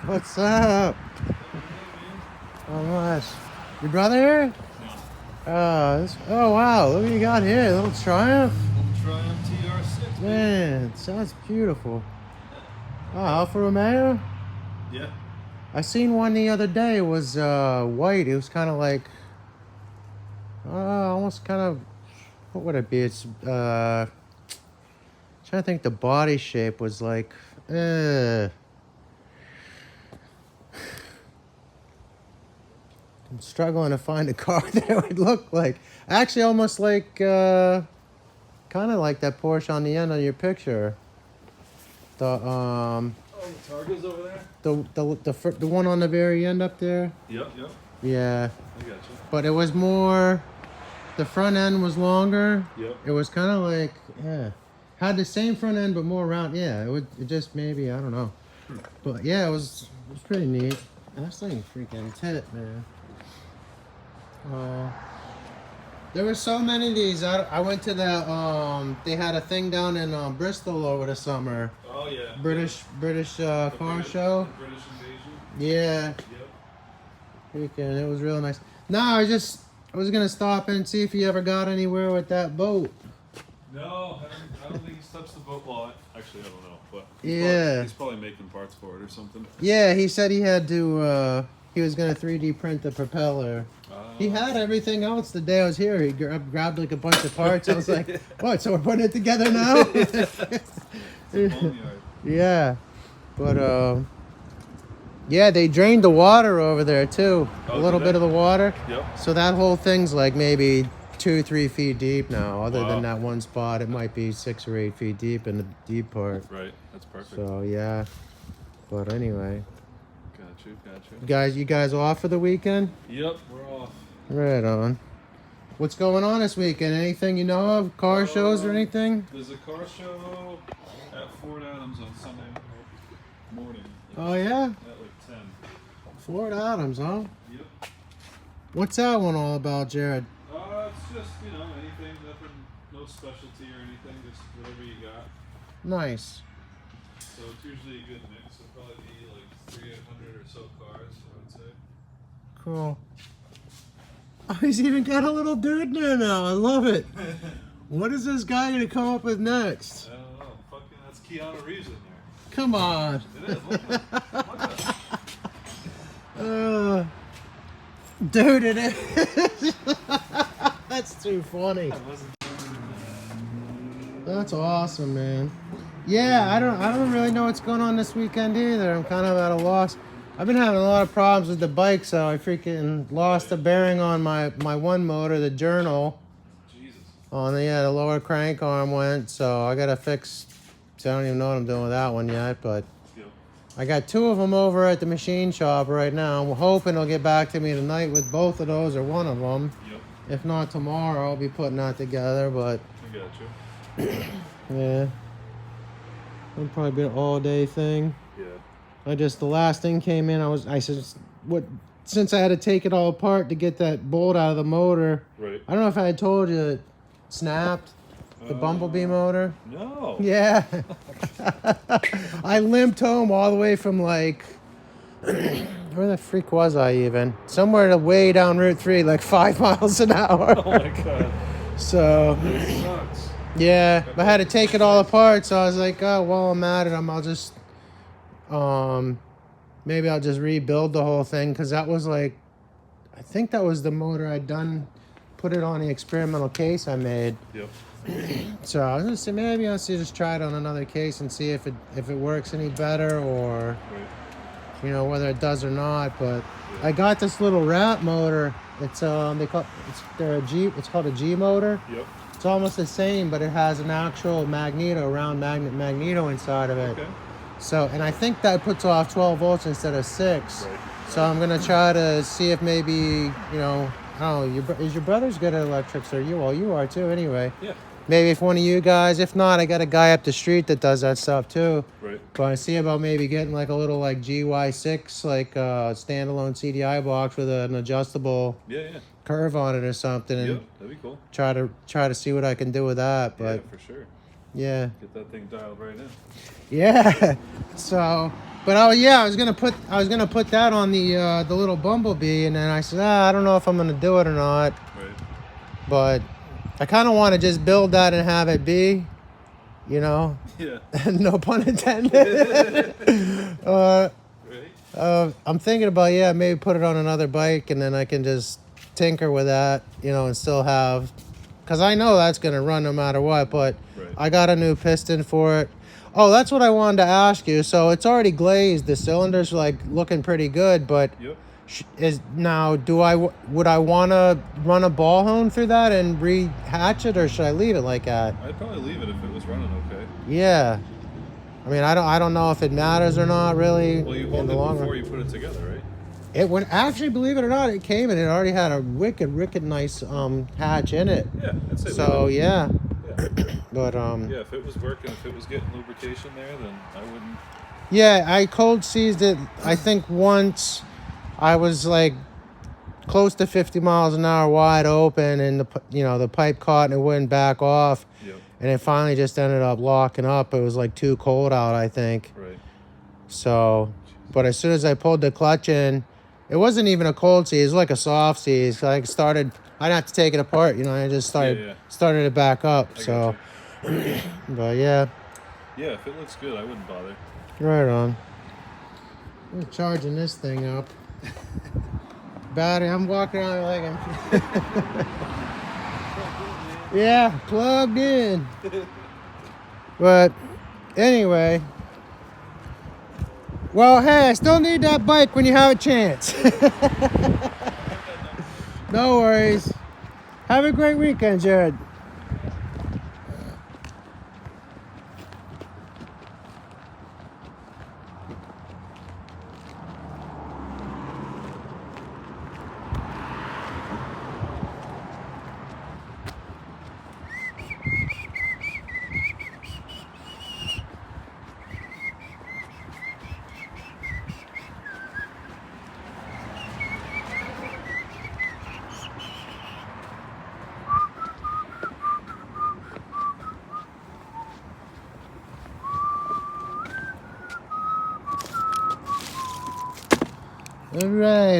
What's up? How much? Your brother here? Oh wow, look what you got here. A little Triumph. Little Triumph TR6. Man, it sounds beautiful. Oh, Alfa Romeo? Yeah. I seen one the other day. It was white. It was kind of like, almost kind of, what would it be? It's, trying to think the body shape was like, I'm struggling to find a car that would look like. Actually, almost like, kind of like that Porsche on the end of your picture. The Oh, the Targa's over there? the one on the very end up there. Yep. Yeah. I got you. But it was more. The front end was longer. Yep. It was kind of like, had the same front end but more round. Yeah, it just maybe, I don't know. But yeah, it was pretty neat. That thing freaking tit, man. There were so many of these. I went to the they had a thing down in Bristol over the summer. Oh yeah. British car show. British invasion. Yeah. Yep. Freaking, it was real nice. No, I was gonna stop and see if you ever got anywhere with that boat. No, I don't think he's touched the boat. Well, actually, I don't know, but he's probably making parts for it or something. Yeah, he said he had to. He was gonna 3D print the propeller. He had everything else the day I was here. He grabbed like a bunch of parts. I was like, "What? So we're putting it together now?" Yeah, but yeah, they drained the water over there too. A little bit of the water. Yep. So that whole thing's like maybe 2-3 feet deep now. Other than that one spot, it might be 6 or 8 feet deep in the deep part. Right. That's perfect. So yeah, but anyway. Got you. You guys off for the weekend? Yep, we're off. Right on. What's going on this weekend? Anything you know of? Car shows or anything? There's a car show at Fort Adams on Sunday morning. Oh yeah? At like 10. Fort Adams, huh? Yep. What's that one all about, Jared? It's just, anything, nothing, no specialty or anything, just whatever you got. Nice. So it's usually a good mix. It'll probably be like 300 or so cars, I would say. Cool. Oh, he's even got a little dude there now. I love it. What is this guy going to come up with next? I don't know. Fucking, that's Keanu Reeves in there. Come on. It is. Look at it. Dude, it is. That's too funny. That's awesome, man. Yeah, I don't really know what's going on this weekend either. I'm kind of at a loss. I've been having a lot of problems with the bike, so I freaking lost the bearing on my one motor, the Journal. Jesus. The lower crank arm went, so I gotta fix. So I don't even know what I'm doing with that one yet, but I got 2 of them over at the machine shop right now. I'm hoping they'll get back to me tonight with both of those or one of them. Yep. If not tomorrow, I'll be putting that together, but I got you. yeah. It'll probably be an all-day thing. Yeah. The last thing came in, I said, since I had to take it all apart to get that bolt out of the motor. Right. I don't know if I had told you it snapped, the Bumblebee motor. No. Yeah. I limped home all the way from like, where the freak was I even? Somewhere way down Route 3, like 5 miles an hour. Oh my God. So. That sucks. Yeah, I had to take it all apart, so I was like, oh, while I'm at it, I'll just, maybe I'll just rebuild the whole thing, because that was like, I think that was the motor I'd put it on the experimental case I made. Yep. So I was gonna say maybe I'll just try it on another case and see if it works any better, or whether it does or not. But I got this little wrap motor. It's it's called a G motor. Yep. It's almost the same, but it has an actual round magneto inside of it. Okay. So, and I think that puts off 12 volts instead of 6. Right. So I'm gonna try to see if maybe, I don't know, is your brother's good at electrics, or you? Well, you are too, anyway. Yeah. Maybe if one of you guys, if not, I got a guy up the street that does that stuff too. Right. But I see about maybe getting like a little like GY6, like standalone CDI box with an adjustable curve on it or something, and that'd be cool. Try to see what I can do with that. But yeah, for sure. Yeah. Get that thing dialed right in. Yeah. So But I was gonna put that on the little Bumblebee, and then I said, I don't know if I'm gonna do it or not. Right. But I kind of want to just build that and have it be, you know. Yeah. No pun intended. Right. I'm thinking about maybe put it on another bike, and then I can just tinker with that, and still have, because I know that's gonna run no matter what. But Right. I got a new piston for it. Oh, that's what I wanted to ask you. So it's already glazed. The cylinders are like looking pretty good, but Yep. would I want to run a ball hone through that and rehatch it, or should I leave it like that? I'd probably leave it if it was running okay. Yeah. I mean, I don't know if it matters or not really. Well, you in hold the it long before run. you put it together, right? It would actually, believe it or not, it came and it already had a wicked nice hatch in it. Yeah, I'd say So leave it. yeah. Yeah. But Yeah, if it was working, if it was getting lubrication there, then I wouldn't. yeah, I cold seized it. I think once I was like close to 50 miles an hour wide open, and the pipe caught and it wouldn't back off. Yep. And it finally just ended up locking up. It was like too cold out, I think. Right. So, but as soon as I pulled the clutch in, it wasn't even a cold seize. It was like a soft seize. I didn't have to take it apart. I just started it back up. I So, gotcha. but yeah. Yeah, if it looks good, I wouldn't bother. Right on. I'm charging this thing up. Battery, I'm walking around like I'm... Yeah, plugged in. But anyway, well, hey, I still need that bike when you have a chance. No worries. Have a great weekend, Jared.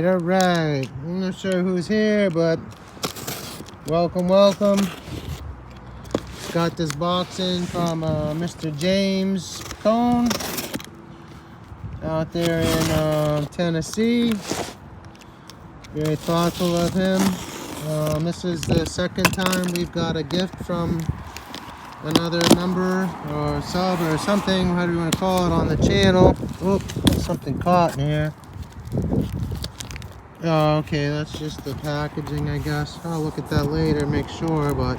All right. I'm not sure who's here, but welcome. Got this box in from Mr. James Cone out there in Tennessee. Very thoughtful of him. This is the second time we've got a gift from another member or sub or something, how do you want to call it, on the channel. Oh, something caught in here. Oh, okay, that's just the packaging, I guess. I'll look at that later, make sure, but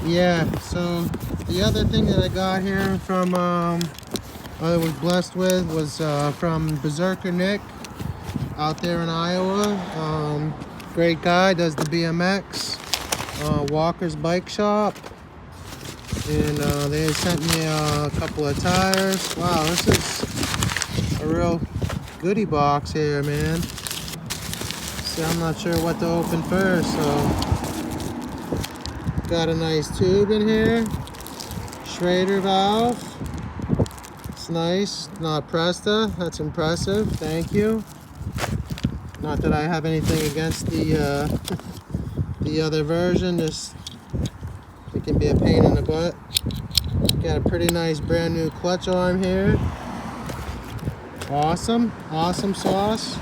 yeah. So the other thing that I got here from I was blessed with was from Berserker Nick out there in Iowa. Great guy, does the BMX, Walker's Bike Shop, and they sent me a couple of tires. Wow, this is a real goodie box here, man. So I'm not sure what to open first. So got a nice tube in here, Schrader valve. It's nice, not Presta. That's impressive. Thank you. Not that I have anything against the the other version. Just it can be a pain in the butt. Got a pretty nice brand new clutch arm here. Awesome sauce.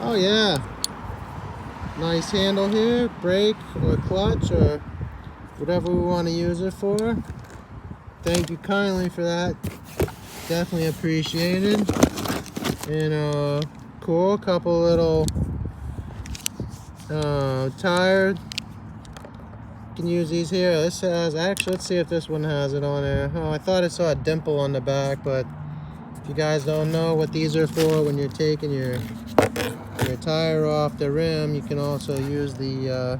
Oh yeah. Nice handle here, brake or clutch or whatever we want to use it for. Thank you kindly for that. Definitely appreciated. And cool, couple little tire. You can use these here. This has, actually, let's see if this one has it on there. Oh, I thought I saw a dimple on the back, but if you guys don't know what these are for, when you're taking your tire off the rim, you can also use the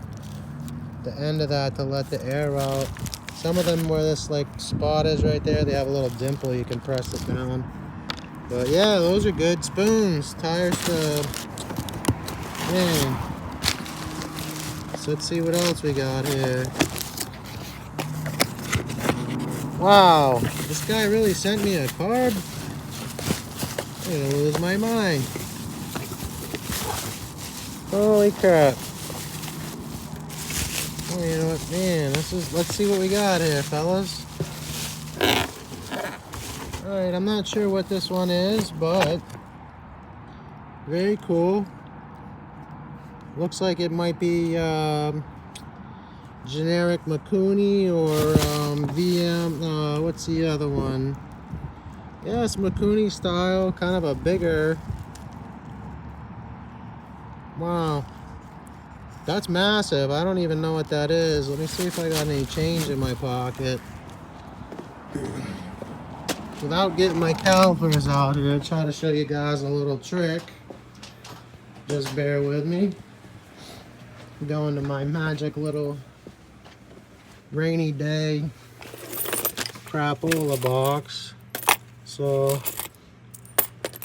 end of that to let the air out. Some of them where this like spot is right there, they have a little dimple, you can press it down. But yeah, those are good spoons. Tire stub. Man. So let's see what else we got here. Wow, this guy really sent me a card. I'm gonna lose my mind. Holy crap. Oh, you know what, man, let's see what we got here, fellas. Alright, I'm not sure what this one is, but very cool. Looks like it might be generic Makuni or VM, what's the other one? Yeah, it's Makuni style, kind of a bigger. Wow. That's massive. I don't even know what that is. Let me see if I got any change in my pocket. Without getting my calipers out here, I'll try to show you guys a little trick. Just bear with me. Go into my magic little rainy day crapola box. So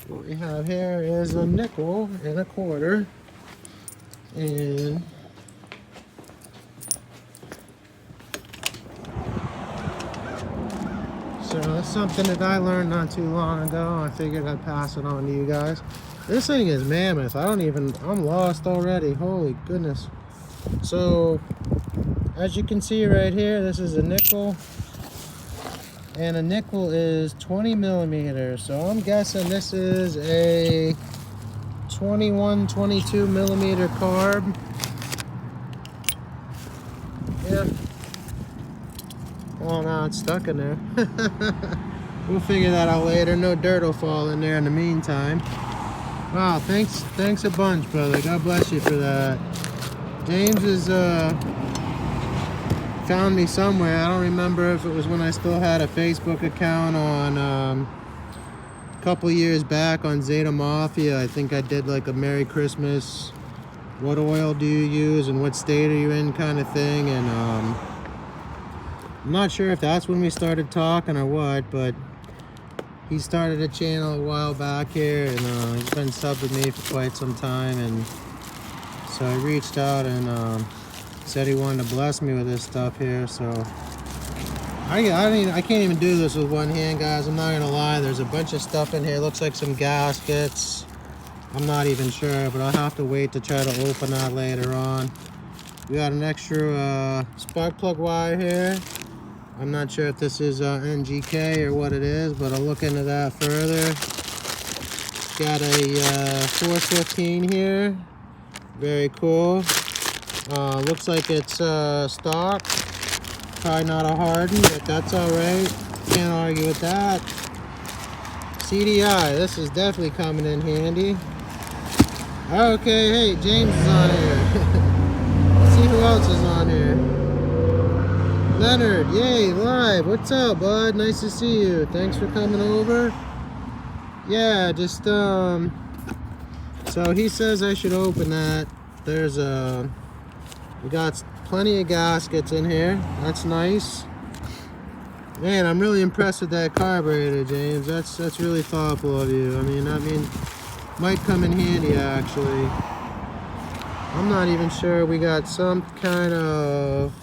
what we have here is a nickel and a quarter. And so that's something that I learned not too long ago. I figured I'd pass it on to you guys. This thing is mammoth. I'm lost already. Holy goodness. So, as you can see right here, this is a nickel. And a nickel is 20 millimeters. So I'm guessing this is a 21, 22 millimeter carb. Yeah. Oh no, it's stuck in there. We'll figure that out later. No dirt will fall in there in the meantime. Wow, thanks a bunch, brother. God bless you for that. James has found me somewhere. I don't remember if it was when I still had a Facebook account on a couple years back on Zeta Mafia. I think I did like a Merry Christmas, what oil do you use and what state are you in kind of thing. And I'm not sure if that's when we started talking or what, but he started a channel a while back here, and he's been subbed with me for quite some time. And so I reached out and said he wanted to bless me with this stuff here. So I can't even do this with one hand, guys. I'm not gonna lie. There's a bunch of stuff in here. Looks like some gaskets. I'm not even sure, but I'll have to wait to try to open that later on. We got an extra spark plug wire here. I'm not sure if this is NGK or what it is, but I'll look into that further. Got a 415 here. Very cool. Looks like it's stock. Probably not a harden, but that's alright. Can't argue with that. CDI, this is definitely coming in handy. Okay, hey, James is on here. Let's see who else is on here. Leonard, yay, live. What's up, bud? Nice to see you. Thanks for coming over. Yeah, just, so he says I should open that. There's we got plenty of gaskets in here. That's nice. Man, I'm really impressed with that carburetor, James. That's really thoughtful of you. I mean, might come in handy, actually. I'm not even sure. We got some kind of...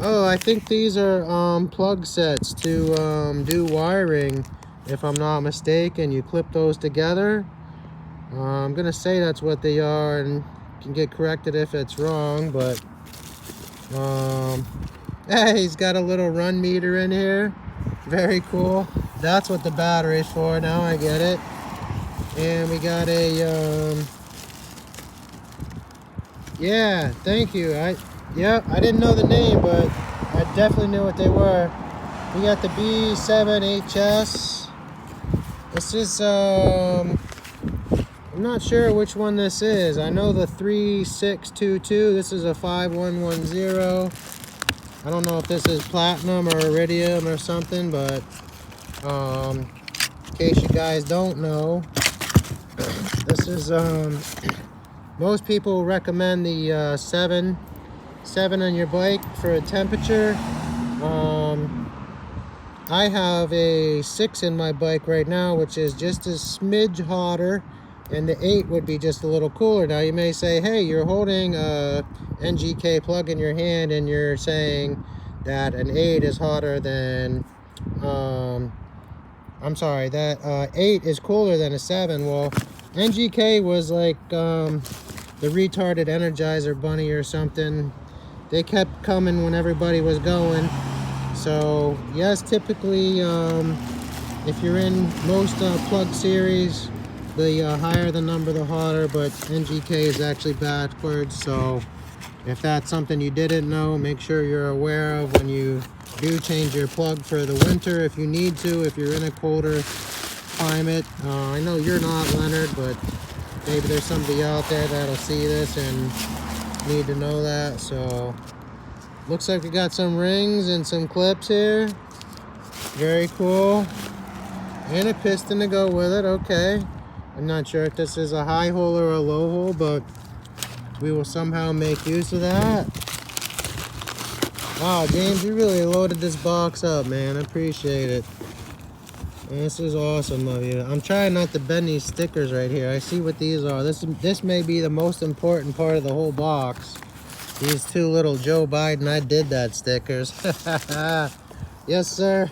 Oh, I think these are plug sets to do wiring, if I'm not mistaken. You clip those together. I'm gonna say that's what they are, and can get corrected if it's wrong, but hey, he's got a little run meter in here. Very cool. That's what the battery's for. Now I get it. And we got a yeah, thank you. I didn't know the name, but I definitely knew what they were. We got the B7HS. This is I'm not sure which one this is. I know the 3622. This is a 5110. I don't know if this is platinum or iridium or something, but in case you guys don't know, this is most people recommend the 7 on your bike for a temperature. I have a 6 in my bike right now, which is just a smidge hotter, and the 8 would be just a little cooler. Now you may say, hey, you're holding a NGK plug in your hand and you're saying that an 8 is hotter than I'm sorry, that 8 is cooler than a 7. Well, NGK was like the retarded Energizer Bunny or something. They kept coming when everybody was going. So yes, typically if you're in most plug series, the higher the number the hotter, but NGK is actually backwards. So if that's something you didn't know, make sure you're aware of when you do change your plug for the winter if you need to, if you're in a colder climate. I know you're not, Leonard, but maybe there's somebody out there that'll see this and need to know that. So looks like we got some rings and some clips here. Very cool. And a piston to go with it. Okay. I'm not sure if this is a high hole or a low hole, but we will somehow make use of that. Wow, James, you really loaded this box up, man. I appreciate it. This is awesome of you. I'm trying not to bend these stickers right here. I see what these are. This may be the most important part of the whole box. These two little Joe Biden, I did that stickers. Yes, sir.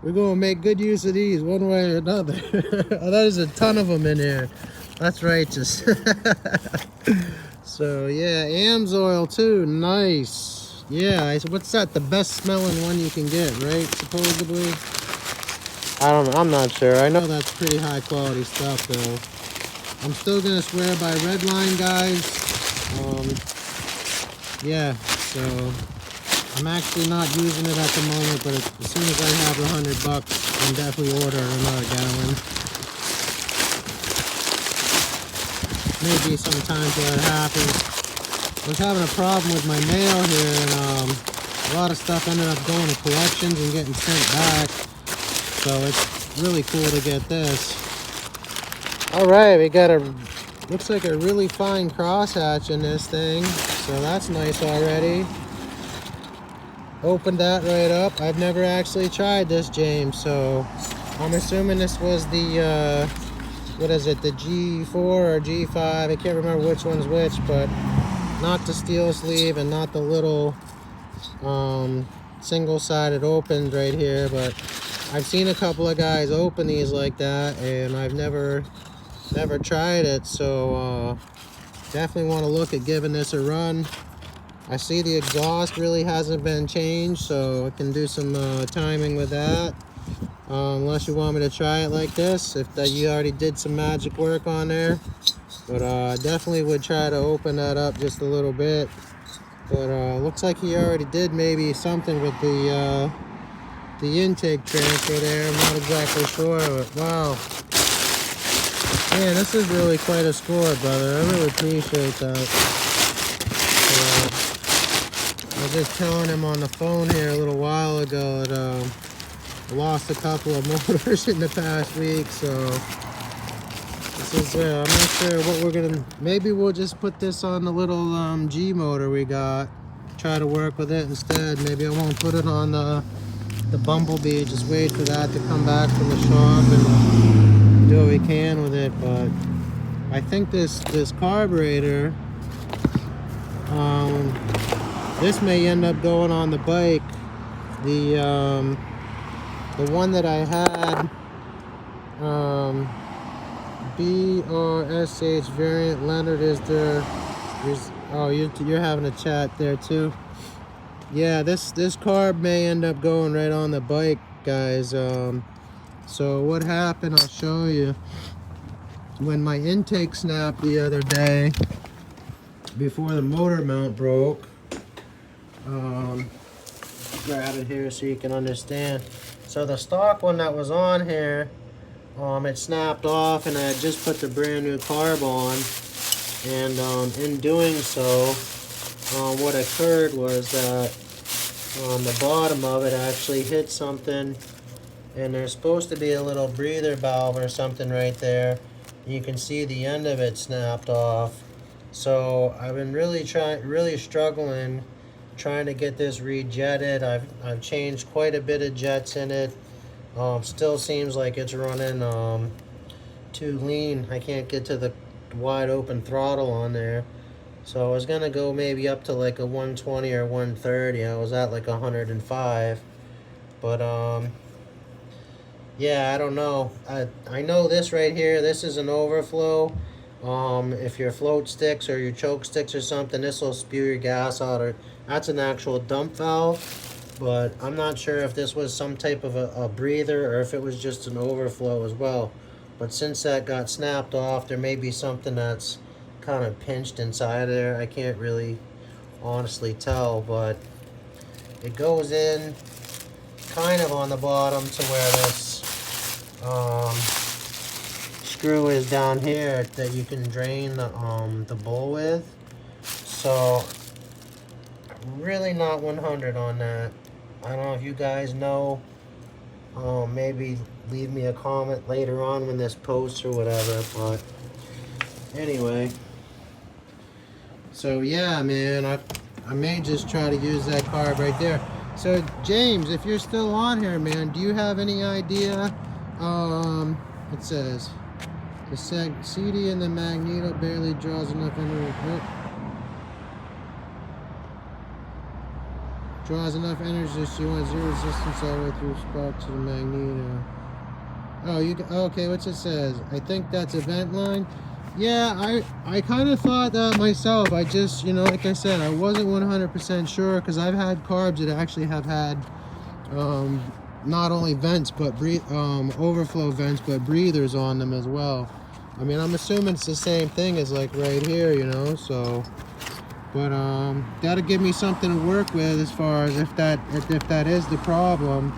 We're going to make good use of these one way or another. There's a ton of them in here. That's righteous. So, yeah, AMSOIL too. Nice. Yeah, what's that? The best smelling one you can get, right? Supposedly. I don't know. I'm not sure. I know that's pretty high quality stuff, though. I'm still going to swear by Redline, guys. Yeah, so I'm actually not using it at the moment, but as soon as I have $100, I'm definitely ordering another gallon. Maybe sometimes that happens. I was having a problem with my mail here, and a lot of stuff ended up going to collections and getting sent back. So it's really cool to get this. All right, we got looks like a really fine crosshatch in this thing. So that's nice already. Opened that right up. I've never actually tried this, James, so I'm assuming this was the what is it, the G4 or G5? I can't remember which one's which, but not the steel sleeve and not the little single-sided opened right here. But I've seen a couple of guys open these like that, and I've never tried it, so definitely want to look at giving this a run. I see the exhaust really hasn't been changed, so I can do some timing with that. Unless you want me to try it like this, if you already did some magic work on there. But I definitely would try to open that up just a little bit. But looks like he already did maybe something with the intake transfer there. I'm not exactly sure, but wow. Man, this is really quite a score, brother. I really appreciate that. I was just telling him on the phone here a little while ago that I lost a couple of motors in the past week, so this is I'm not sure what we're gonna. Maybe we'll just put this on the little G motor we got. Try to work with it instead. Maybe I won't put it on the Bumblebee. Just wait for that to come back from the shop and do what we can with it. But I think this carburetor, this may end up going on the bike. The one that I had, BRSH variant. Leonard is there. Oh, you're having a chat there too. Yeah, this carb may end up going right on the bike, guys. So what happened? I'll show you. When my intake snapped the other day, before the motor mount broke. Grab it here so you can understand. So the stock one that was on here, it snapped off, and I had just put the brand new carb on, and in doing so, what occurred was that on the bottom of it actually hit something, and there's supposed to be a little breather valve or something right there. You can see the end of it snapped off. So I've been really struggling trying to get this rejetted. I've changed quite a bit of jets in it. Still seems like it's running too lean. I can't get to the wide open throttle on there. So I was gonna go maybe up to like a 120 or 130. I was at like 105. But Yeah, I don't know. I know this right here. This is an overflow. If your float sticks or your choke sticks or something, this will spew your gas out. Or that's an actual dump valve. But I'm not sure if this was some type of a breather or if it was just an overflow as well. But since that got snapped off, there may be something that's kind of pinched inside there. I can't really honestly tell, but it goes in kind of on the bottom to where this screw is down here that you can drain the bowl with. So really not 100 on that. I don't know if you guys know. Maybe leave me a comment later on when this posts or whatever. But anyway, so yeah, man, I may just try to use that carb right there. So James, if you're still on here, man, do you have any idea? It says the CD in the magneto barely draws enough energy. Draws enough energy so you want zero resistance all the way through spark to the magneto. Oh, okay, what's it says? I think that's a vent line. Yeah, I kind of thought that myself. I just, like I said, I wasn't 100% sure because I've had carbs that actually have had not only vents but overflow vents but breathers on them as well. I mean, I'm assuming it's the same thing as like right here, so. But that'll give me something to work with as far as if that is the problem.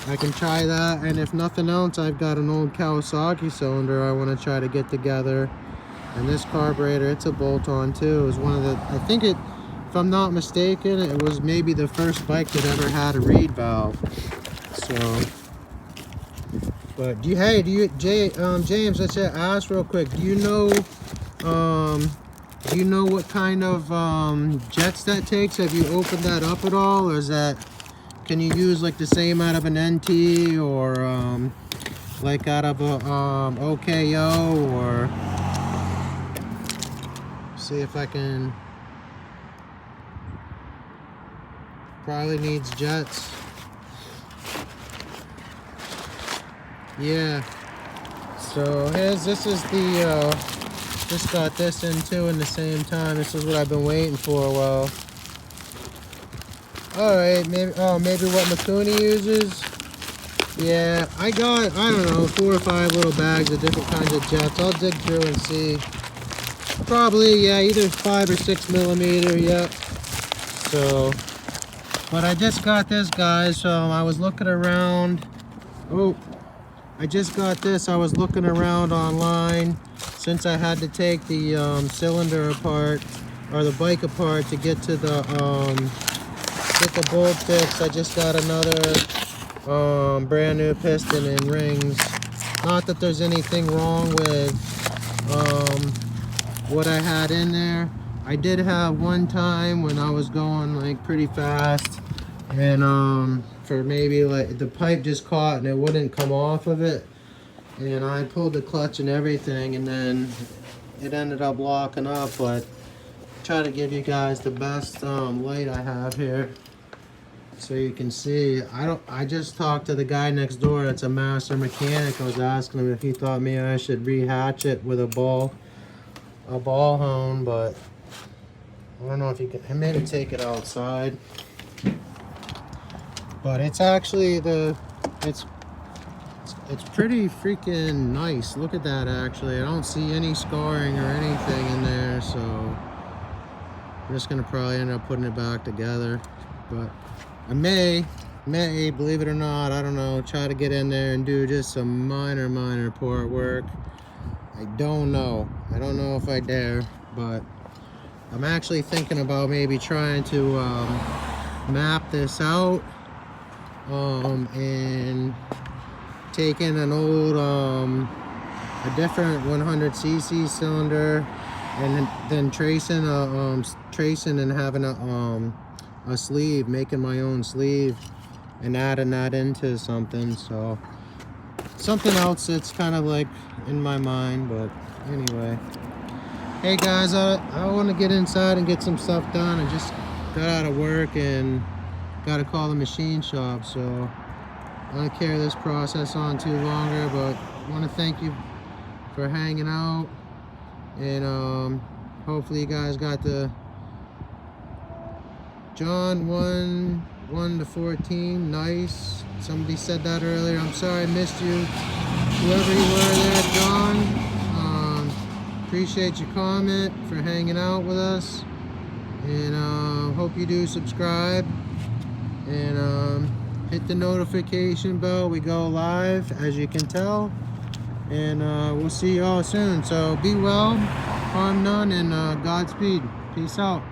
I can try that, and if nothing else, I've got an old Kawasaki cylinder I want to try to get together. And this carburetor, it's a bolt-on too. It was one of the, I think it, if I'm not mistaken, it was maybe the first bike that ever had a reed valve. So, but James, let's just ask real quick. Do you know what kind of jets that takes? Have you opened that up at all, or is that? Can you use like the same out of an NT or like out of a OKO, or see if I can. Probably needs jets. Yeah. So this is the just got this in too in the same time. This is what I've been waiting for a while. Alright, maybe what Makuni uses. Yeah, I don't know, 4 or 5 little bags of different kinds of jets. I'll dig through and see. Probably, yeah, either 5 or 6 millimeter, yep. So, but I just got this, guys, so I was looking around. Oh, I just got this. I was looking around online since I had to take the cylinder apart, or the bike apart to get to the get the bolt fixed. I just got another brand new piston and rings. Not that there's anything wrong with what I had in there. I did have one time when I was going like pretty fast, and for maybe like the pipe just caught and it wouldn't come off of it, and I pulled the clutch and everything, and then it ended up locking up. But try to give you guys the best light I have here so you can see. I just talked to the guy next door that's a master mechanic. I was asking him if he thought maybe I should rehatch it with a ball hone, but I don't know if you can maybe take it outside. But it's actually it's pretty freaking nice. Look at that. Actually, I don't see any scarring or anything in there, so I'm just gonna probably end up putting it back together. But I may, believe it or not, I don't know, try to get in there and do just some minor port work. I don't know if I dare, but I'm actually thinking about maybe trying to map this out and taking an old a different 100cc cylinder, and then tracing and having a sleeve, making my own sleeve and adding that into something. So something else that's kind of like in my mind. But anyway, hey guys, I want to get inside and get some stuff done. I just got out of work and got to call the machine shop, so want to carry this process on too longer, but I want to thank you for hanging out, and hopefully you guys got the John 1 to 14. Nice. Somebody said that earlier. I'm sorry I missed you. Whoever you were there, John. Appreciate your comment, for hanging out with us, and hope you do subscribe, and hit the notification bell. We go live, as you can tell, and we'll see you all soon. So be well, harm none, and Godspeed. Peace out.